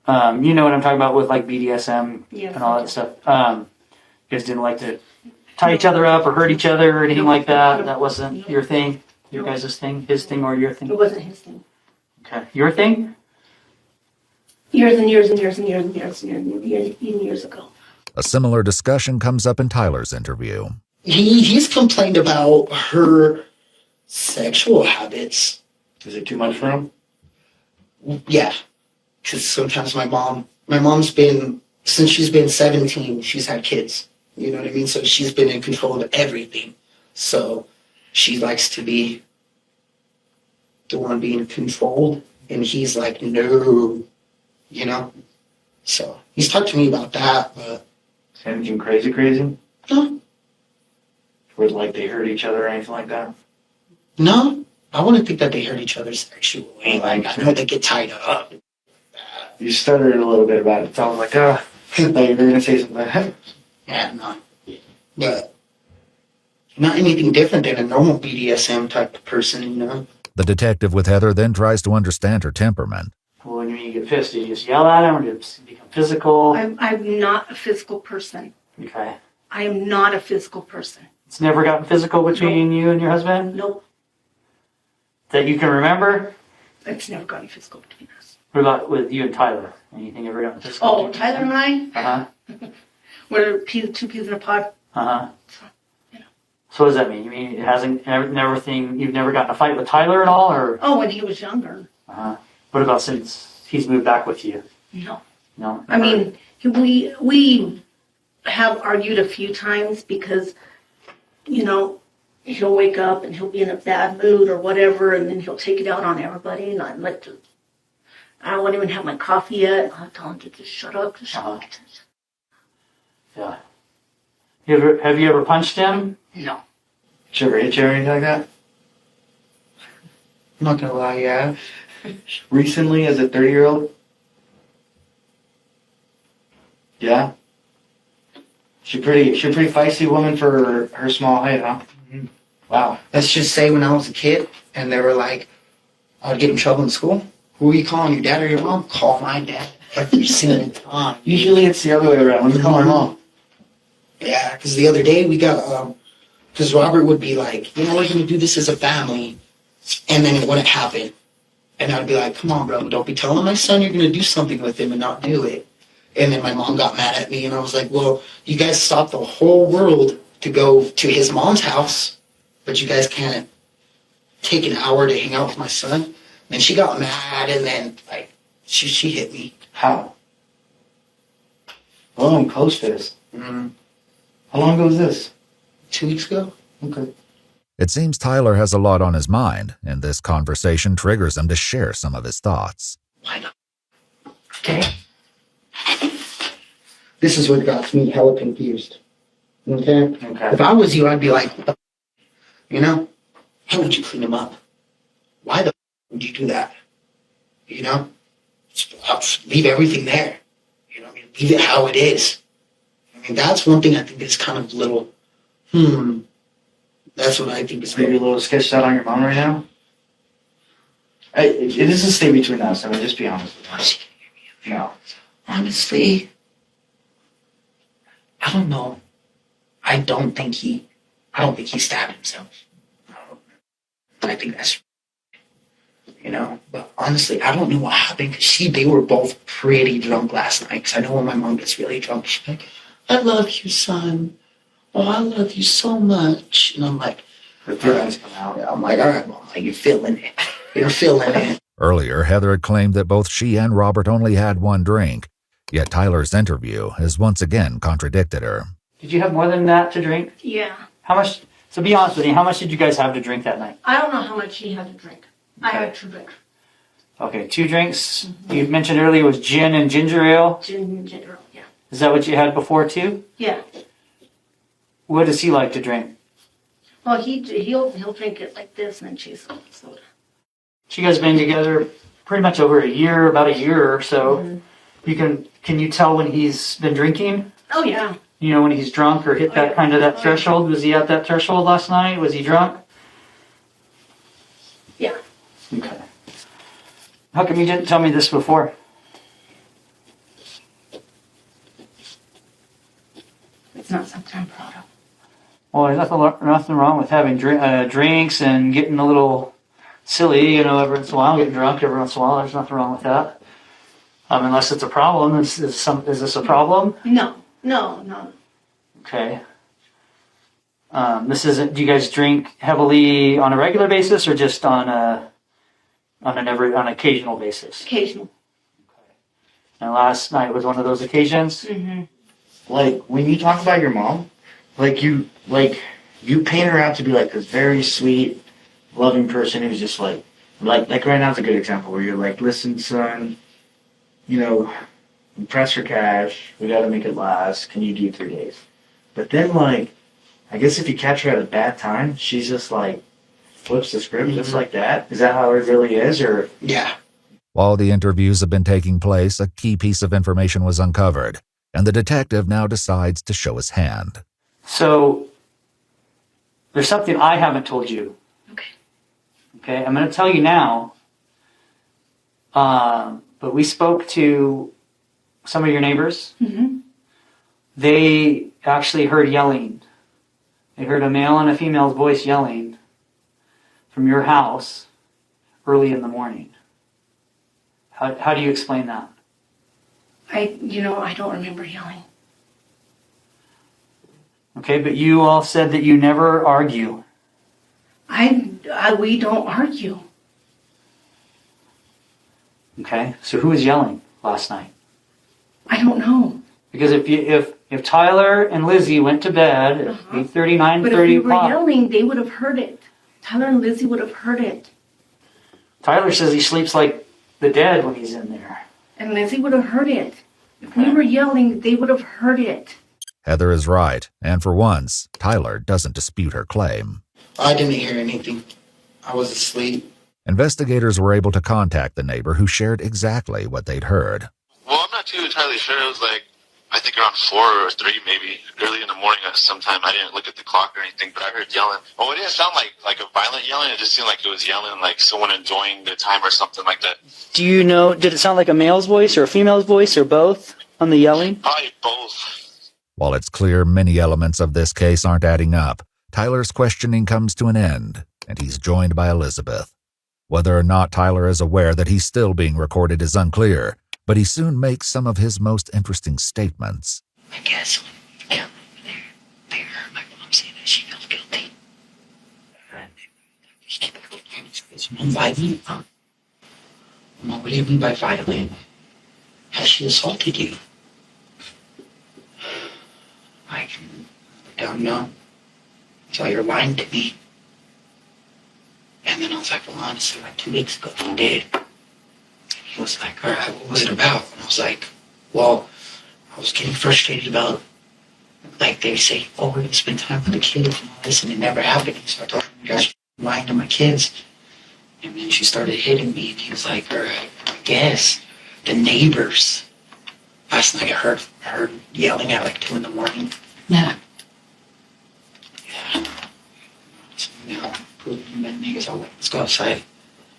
You know what I'm talking about with BDSM Yes, and all I that do. stuff. You guys didn't like to tie each other up or hurt each other or anything like that? That wasn't your thing? Your guys' thing? His thing or your thing? It wasn't his thing. Okay. Your thing? Years and years and years and years and years and years and years, even years ago. A similar discussion comes up in Tyler's interview. He's complained about her sexual habits. Is it too much for him? Yeah, because sometimes my mom's been, since she's been 17, she's had kids. You know what I mean? So she's been in control of everything. So she likes to be the one being controlled, and he's like, no, So he's talked to me about that, but Anything crazy? no, Where they hurt each other or anything like that? no. I wouldn't think that they hurt each other sexually. I know they get tied up. You stuttered a little bit about it, so I was like, I thought you were going to say something. Yeah, no. But not anything different than a normal BDSM type of person, The detective with Heather then tries to understand her temperament. Well, when you get pissed, do you just yell at him or do you become physical? I'm not a physical person. Okay. I am not a physical person. It's never gotten physical between you and your husband? Nope. That you can remember? It's never gotten physical between us. What about with you and Tyler? Anything ever gotten physical? Oh, Tyler and I? Uh-huh. We're two peas in a pod. Uh-huh. So what does that mean? You mean you've never gotten a fight with Tyler at all, or? Oh, when he was younger. Uh-huh. What about since he's moved back with you? No. No? I mean, we have argued a few times because, he'll wake up and he'll be in a bad mood or whatever, and then he'll take it out on everybody, and I won't even have my coffee yet. I'll tell him to just shut up, just shut up. Yeah. Have you ever punched him? No. Did you ever hit you or anything like that? I'm not gonna lie, yeah. Recently, as a 30-year-old? Yeah. She pretty feisty woman for her small height, huh? Mm-hmm. Wow. Let's just say when I was a kid and they were like, I'd get in trouble in school. Who are you calling, your dad or your mom? Call my dad every single time. Usually it's the other way around. Let me call my mom. Yeah, because the other day we got, because Robert would be like, you know, we're going to do this as a family. And then it wouldn't happen. And I'd be like, come on, bro, don't be telling my son you're going to do something with him and not do it. And then my mom got mad at me and I was like, well, you guys stopped the whole world to go to his mom's house, but you guys can't take an hour to hang out with my son. And she got mad and then, like, she hit me. How? Oh, I'm close to this. Mm-hmm. How long ago was this? 2 weeks ago. Okay. It seems Tyler has a lot on his mind, and this conversation triggers him to share some of his thoughts. Why not? Okay. This is what got me hella confused. Okay? If I was you, I'd be like, what the you know? How would you clean him up? Why the would you do that? You know? Just leave everything there. You know what I mean? Leave it how it is. I mean, that's one thing I think is kind of a little, That's what I think is maybe a little sketched out on your mom right now? It is a stay between us, I mean, just be honest with me. No. Honestly, I don't know. I don't think he stabbed himself. I think that's, but honestly, I don't know what happened because they were both pretty drunk last night. Because I know when my mom gets really drunk, she's like, I love you, son. Oh, I love you so much. And I'm like, the feelings come out. I'm like, all right, mom, you're feeling it. You're feeling it. Earlier, Heather had claimed that both she and Robert only had one drink, yet Tyler's interview has once again contradicted her. Did you have more than that to drink? Yeah. How much? So be honest with me, how much did you guys have to drink that night? I don't know how much he had to drink. I had 2 drinks. Okay, 2 drinks. You mentioned earlier was gin and ginger ale. Gin and ginger ale, yeah. Is that what you had before too? Yeah. What does he like to drink? Well, he'll drink it like this and then chase it with soda. So you guys been together pretty much over about a year or so. Mm-hmm. Can you tell when he's been drinking? Oh yeah. You know, when he's drunk or hit that threshold? Was he at that threshold last night? Was he drunk? Yeah. Okay. How come you didn't tell me this before? It's not something I'm proud of. Well, there's nothing wrong with having drinks and getting a little silly, every once in a while, getting drunk every once in a while. There's nothing wrong with that. Unless it's a problem. Is this a problem? No. Okay. This isn't. Do you guys drink heavily on a regular basis or just on an occasional basis? Occasional. Okay. And last night was one of those occasions. Mm-hmm. Like when you talk about your mom, you paint her out to be like this very sweet, loving person who's just like right now is a good example where you're like, listen, son, press for cash, we gotta make it last, can you do 3 days? But then I guess if you catch her at a bad time, she's just like flips the script just like that. Is that how it really is, or? Yeah. While the interviews have been taking place, a key piece of information was uncovered, and the detective now decides to show his hand. So, there's something I haven't told you. Okay, I'm going to tell you now. But we spoke to some of your neighbors. Mm-hmm. They actually heard yelling. They heard a male and a female's voice yelling from your house early in the morning. How do you explain that? I don't remember yelling. Okay, but you all said that you never argue. We don't argue. Okay, so who was yelling last night? I don't know. Because if Tyler and Lizzie went to bed at 8:30, 9:30 But if we were o'clock, yelling, they would have heard it. Tyler and Lizzie would have heard it. Tyler says he sleeps like the dead when he's in there. And Lizzie would have heard it. If we were yelling, they would have heard it. Heather is right, and for once, Tyler doesn't dispute her claim. I didn't hear anything. I was asleep. Investigators were able to contact the neighbor who shared exactly what they'd heard. Well, I'm not too entirely sure. It was like, I think around 4 or 3, maybe early in the morning at some time. I didn't look at the clock or anything, but I heard yelling. Oh, it didn't sound like a violent yelling. It just seemed like it was yelling like someone enjoying the time or something like that. Do you know, did it sound like a male's voice or a female's voice or both on the yelling? Probably both. While it's clear many elements of this case aren't adding up, Tyler's questioning comes to an end, and he's joined by Elizabeth. Whether or not Tyler is aware that he's still being recorded is unclear, but he soon makes some of his most interesting statements. I guess when we got over there, my mom said that she felt guilty. Mom, violent? Mom, what do you mean by violent? Has she assaulted you? I don't know. So you're lying to me. And then I was like, well, honestly, like 2 weeks ago, he did. And he was like, all right, what was it about? And I was like, well, I was getting frustrated about, like, they say, oh, we're going to spend time with the kids and all this, and it never happened. So I told him, you guys are lying to my kids. And then she started hitting me, and he was like, all right, I guess the neighbors. Last night I heard yelling at like 2 in the morning. Yeah. Yeah. So now, niggas all like, let's go outside. I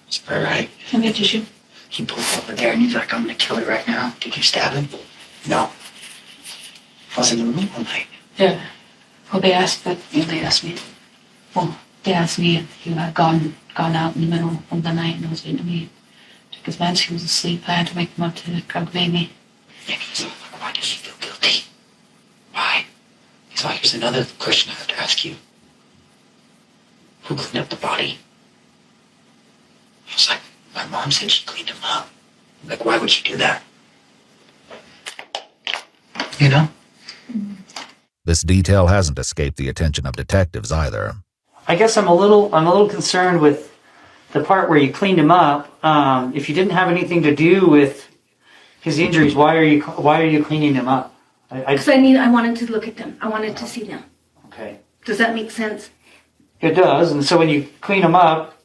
was like, all right. And then did you? He pulled over there and he's like, I'm gonna kill her right now. Did you stab him? No. I was in the room all night. Yeah. Well, they asked me. Well, they asked me if you had gone out in the middle of the night and was into me. Because once he was asleep, I had to wake him up to drug baby. And he was like, why does she feel guilty? Why? He's like, here's another question I have to ask you. Who cleaned up the body? I was like, my mom said she cleaned him up. Like, why would she do that? You know? This detail hasn't escaped the attention of detectives either. I guess I'm a little concerned with the part where you cleaned him up. If you didn't have anything to do with his injuries, why are you cleaning him up? Because I wanted to look at them. I wanted to see them. Okay. Does that make sense? It does. And so when you clean them up,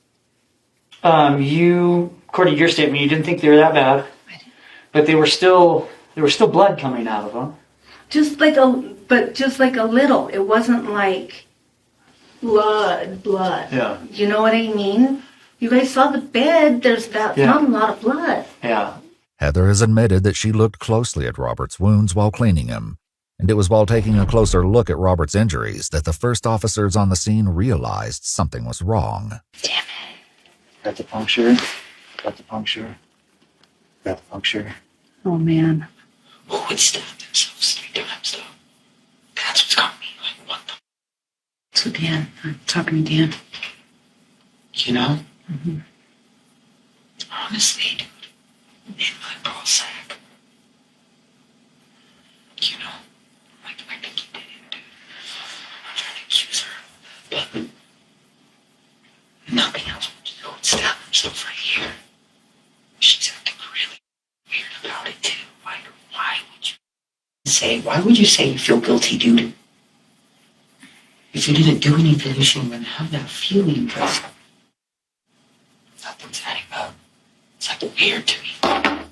you, according to your statement, you didn't think they were that bad. I didn't. But there was still blood coming out of them. Just like a little. It wasn't like blood. Yeah. You know what I mean? You guys saw the bed. There's not a lot of blood. Yeah. Heather has admitted that she looked closely at Robert's wounds while cleaning him, and it was while taking a closer look at Robert's injuries that the first officers on the scene realized something was wrong. Damn it. Got the puncture. Got the puncture. Got the puncture. Oh, man. Who would stab themselves 3 times, though? That's what's got me. Like, what the? So Dan, I'm talking to Dan. You know? Mm-hmm. Honestly, dude. In my ball sack. You know? Like, I think he did it, dude. I'm trying to accuse her. But nothing else would stab himself right here. She's acting really weird about it, too. Why would you say you feel guilty, dude? If you didn't do anything, you shouldn't even have that feeling, because nothing's adding up. It's like weird to me. I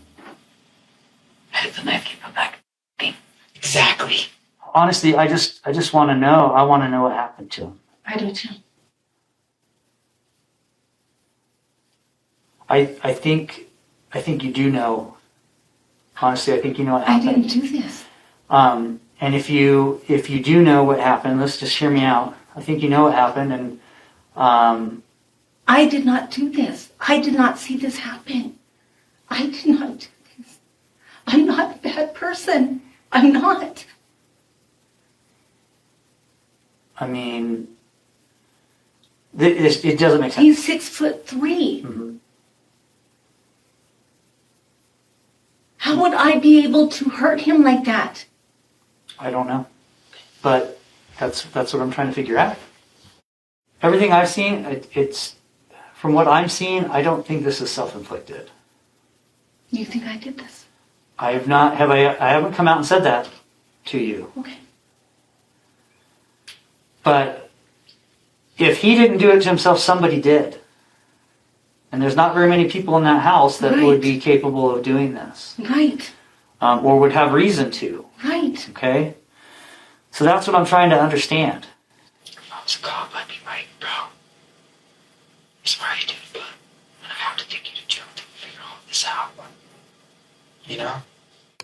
had the knife keep back. Exactly. Honestly, I just want to know. I want to know what happened to him. I do too. I think you do know. Honestly, I think you know what happened. I didn't do this. And if you do know what happened, let's just hear me out. I think you know what happened, and I did not do this. I did not see this happen. I did not do this. I'm not a bad person. I'm not. I mean, it doesn't make sense. He's 6'3". Mm-hmm. How would I be able to hurt him like that? I don't know, but that's what I'm trying to figure out. Everything I've seen, it's from what I'm seeing, I don't think this is self-inflicted. You think I did this? I have not. I haven't come out and said that to you. Okay. But if he didn't do it to himself, somebody did. And there's not very many people in that house that would be capable of doing this. Right. Or would have reason to. Right. Okay? So that's what I'm trying to understand. Mom's God, let me right, bro. I'm sorry, dude, but I have to take you to jail to figure all this out. You know?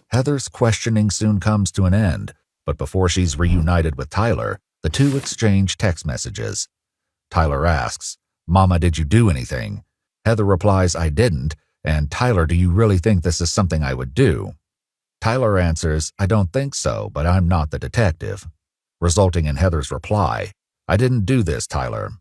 Heather's questioning soon comes to an end, but before she's reunited with Tyler, the two exchange text messages. Tyler asks, "Mama, did you do anything?" Heather replies, "I didn't," and "Tyler, do you really think this is something I would do?" Tyler answers, "I don't think so, but I'm not the detective," resulting in Heather's reply, "I didn't do this, Tyler."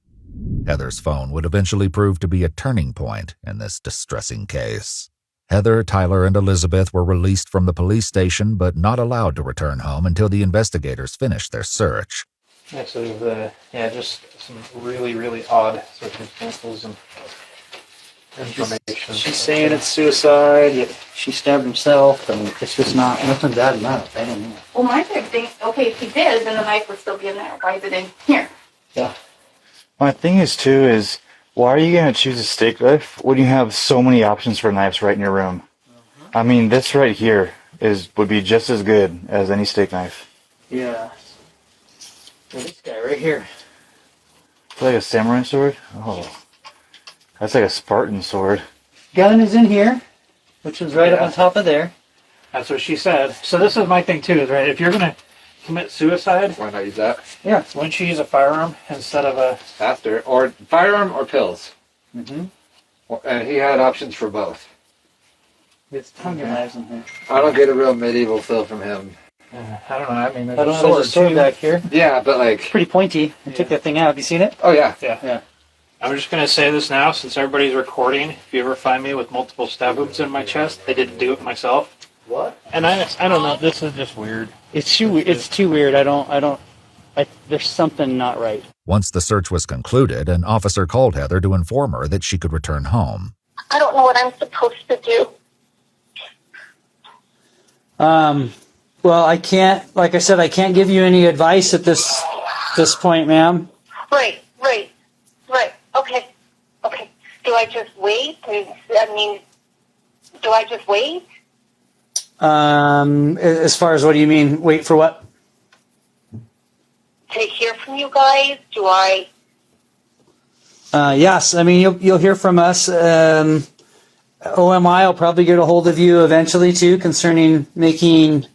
Heather's phone would eventually prove to be a turning point in this distressing case. Heather, Tyler, and Elizabeth were released from the police station but not allowed to return home until the investigators finished their search. Yeah, so just some really, really odd circumstances and information. She's saying it's suicide, yet she stabbed himself, and it's just nothing's adding up. I don't know. Well, my big thing, okay, if he did, then the knife would still be in there. Why is it in here? Yeah. My thing is, why are you going to choose a steak knife when you have so many options for knives right in your room? I mean, this right here would be just as good as any steak knife. Yeah. Well, this guy right here. It's like a samurai sword? Oh. That's like a Spartan sword. Gun is in here, which is right up on top of there. That's what she said. So this is my thing too, is right, if you're going to commit suicide, why not use that? Yeah. Wouldn't you use a firearm instead of a... Or firearm or pills. Mm-hmm. And he had options for both. There's tons of knives in here. I don't get a real medieval feel from him. I don't know, I mean, There's a sword back here. Yeah, but like... It's pretty pointy. I took that thing out. Have you seen it? Oh, yeah. Yeah. I'm just going to say this now, since everybody's recording. If you ever find me with multiple stab wounds in my chest, I didn't do it myself. What? And I don't know, this is just weird. It's too weird. There's something not right. Once the search was concluded, an officer called Heather to inform her that she could return home. I don't know what I'm supposed to do. Well, I can't, like I said, I can't give you any advice at this point, ma'am. Right. Okay. Do I just wait? Do I just wait? As far as what do you mean? Wait for what? To hear from you guys? Do I? Yes. I mean, you'll hear from us. OMI will probably get a hold of you eventually too, concerning making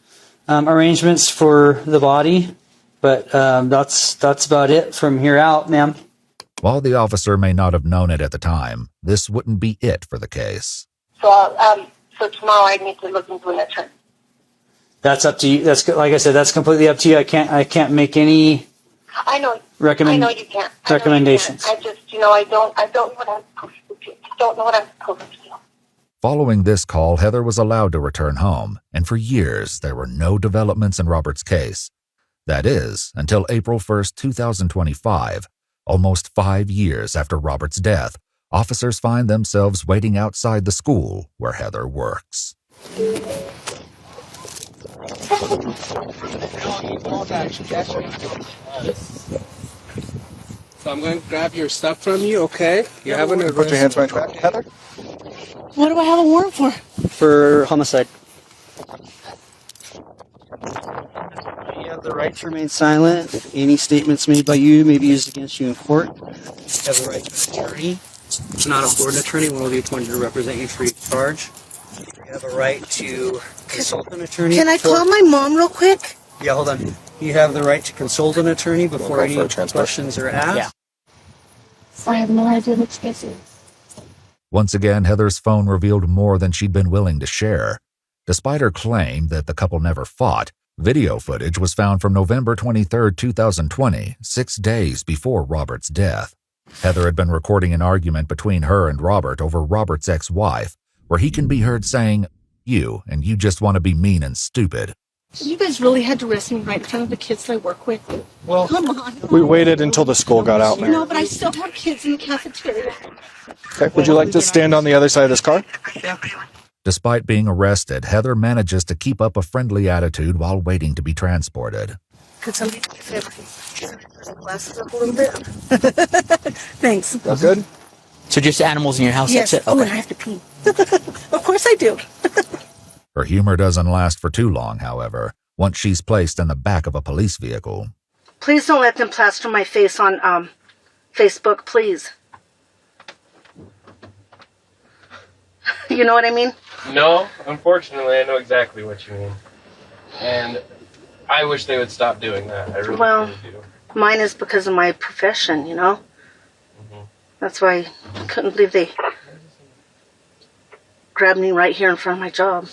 arrangements for the body. But that's about it from here out, ma'am. While the officer may not have known it at the time, this wouldn't be it for the case. So tomorrow I need to look into an attorney. That's up to you. That's, like I said, that's completely up to you. I can't make any. I know you can't. Recommendations. I just, I don't know what I'm supposed to do. I don't know what I'm supposed to do. Following this call, Heather was allowed to return home, and for years there were no developments in Robert's case. That is, until April 1st, 2025, almost 5 years after Robert's death, officers find themselves waiting outside the school where Heather works. So I'm going to grab your stuff from you, okay? You have an arrest. Put your hands behind your back, Heather. What do I have a warrant for? For homicide. You have the right to remain silent. Any statements made by you may be used against you in court. You have the right to an attorney. Not a Florida attorney will be appointed to represent you free of charge. You have a right to consult an attorney. Can I call my mom real quick? Yeah, hold on. You have the right to consult an attorney before any questions are asked. Yeah. I have no idea what this is. Once again, Heather's phone revealed more than she'd been willing to share. Despite her claim that the couple never fought, video footage was found from November 23, 2020, 6 days before Robert's death. Heather had been recording an argument between her and Robert over Robert's ex-wife, where he can be heard saying, "You, and you just want to be mean and stupid." You guys really had to arrest me right in front of the kids I work with. Well, come on. We waited until the school got out, Mary. No, but I still have kids in the cafeteria. Okay, would you like to stand on the other side of this car? Yeah. Despite being arrested, Heather manages to keep up a friendly attitude while waiting to be transported. Could somebody the glasses up a little bit? Thanks. That's good? So just animals in your house? Yes. That's it? Oh, Okay. and I have to pee. Of course I do. Her humor doesn't last for too long, however, once she's placed in the back of a police vehicle. Please don't let them plaster my face on Facebook, please. You know what I mean? No, unfortunately, I know exactly what you mean. And I wish they would stop doing that. I really, Well, really do. mine is because of my profession, you know? That's why I couldn't believe they grabbed me right here in front of my job.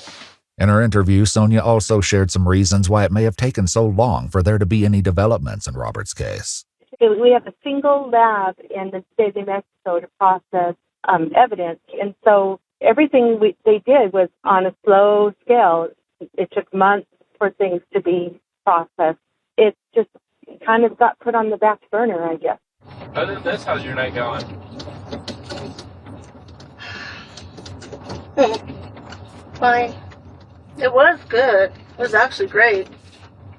In her interview, Sonia also shared some reasons why it may have taken so long for there to be any developments in Robert's case. We have a single lab in the state of New Mexico to process evidence, and so everything they did was on a slow scale. It took months for things to be processed. It just kind of got put on the back burner, I guess. Other than this, how's your night going? Fine. It was good. It was actually great.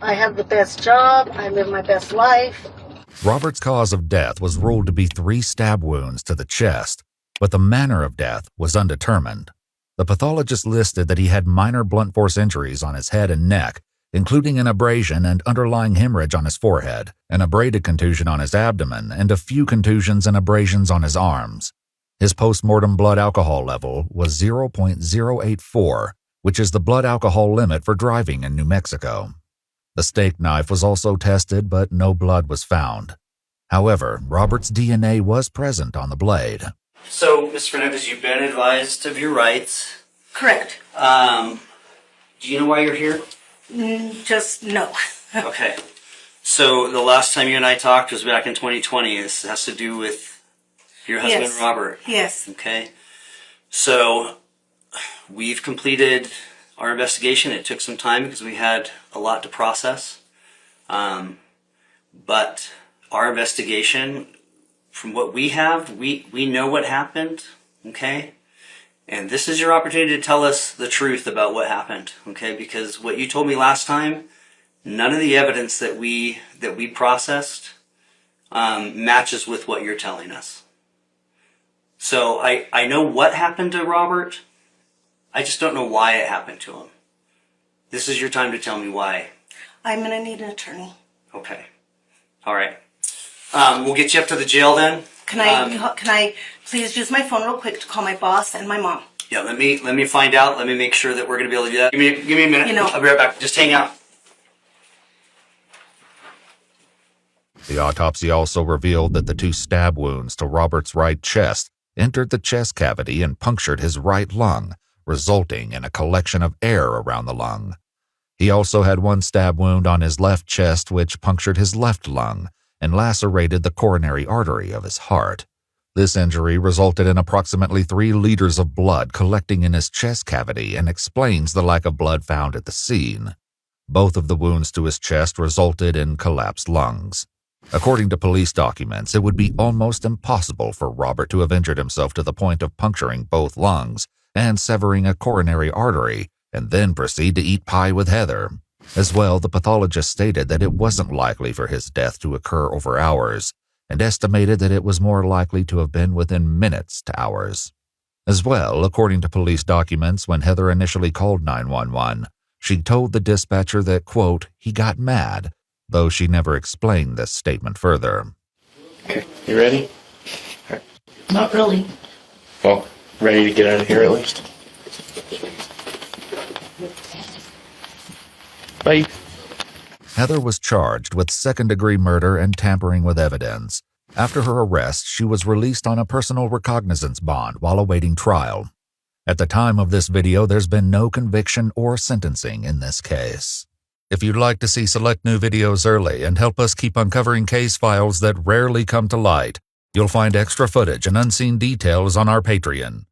I have the best job. I live my best life. Robert's cause of death was ruled to be 3 stab wounds to the chest, but the manner of death was undetermined. The pathologist listed that he had minor blunt force injuries on his head and neck, including an abrasion and underlying hemorrhage on his forehead, an abraded contusion on his abdomen, and a few contusions and abrasions on his arms. His post-mortem blood alcohol level was 0.084, which is the blood alcohol limit for driving in New Mexico. The steak knife was also tested, but no blood was found. However, Robert's DNA was present on the blade. So, Ms. Fernandez, you've been advised of your rights. Correct. Do you know why you're here? Just no. Okay. So, the last time you and I talked was back in 2020. This has to do with your husband, Yes. Robert. Yes. Okay. So, we've completed our investigation. It took some time because we had a lot to process. But our investigation, from what we have, we know what happened, okay? And this is your opportunity to tell us the truth about what happened, okay? Because what you told me last time, none of the evidence that we processed matches with what you're telling us. So I know what happened to Robert. I just don't know why it happened to him. This is your time to tell me why. I'm going to need an attorney. Okay. All right. We'll get you up to the jail then. Can I please use my phone real quick to call my boss and my mom? Yeah, let me find out. Let me make sure that we're going to be able to do that. Give me a minute. You know. I'll be right back. Just hang out. The autopsy also revealed that the 2 stab wounds to Robert's right chest entered the chest cavity and punctured his right lung, resulting in a collection of air around the lung. He also had 1 stab wound on his left chest, which punctured his left lung and lacerated the coronary artery of his heart. This injury resulted in approximately 3 liters of blood collecting in his chest cavity and explains the lack of blood found at the scene. Both of the wounds to his chest resulted in collapsed lungs. According to police documents, it would be almost impossible for Robert to have injured himself to the point of puncturing both lungs and severing a coronary artery, and then proceed to eat pie with Heather. As well, the pathologist stated that it wasn't likely for his death to occur over hours, and estimated that it was more likely to have been within minutes to hours. As well, according to police documents, when Heather initially called 911, she told the dispatcher that, quote, he got mad, though she never explained this statement further. Okay, you ready? Right. Not really. Well, ready to get out of here at least? Bye. Heather was charged with second-degree murder and tampering with evidence. After her arrest, she was released on a personal recognizance bond while awaiting trial. At the time of this video, there's been no conviction or sentencing in this case. If you'd like to see select new videos early and help us keep uncovering case files that rarely come to light, you'll find extra footage and unseen details on our Patreon.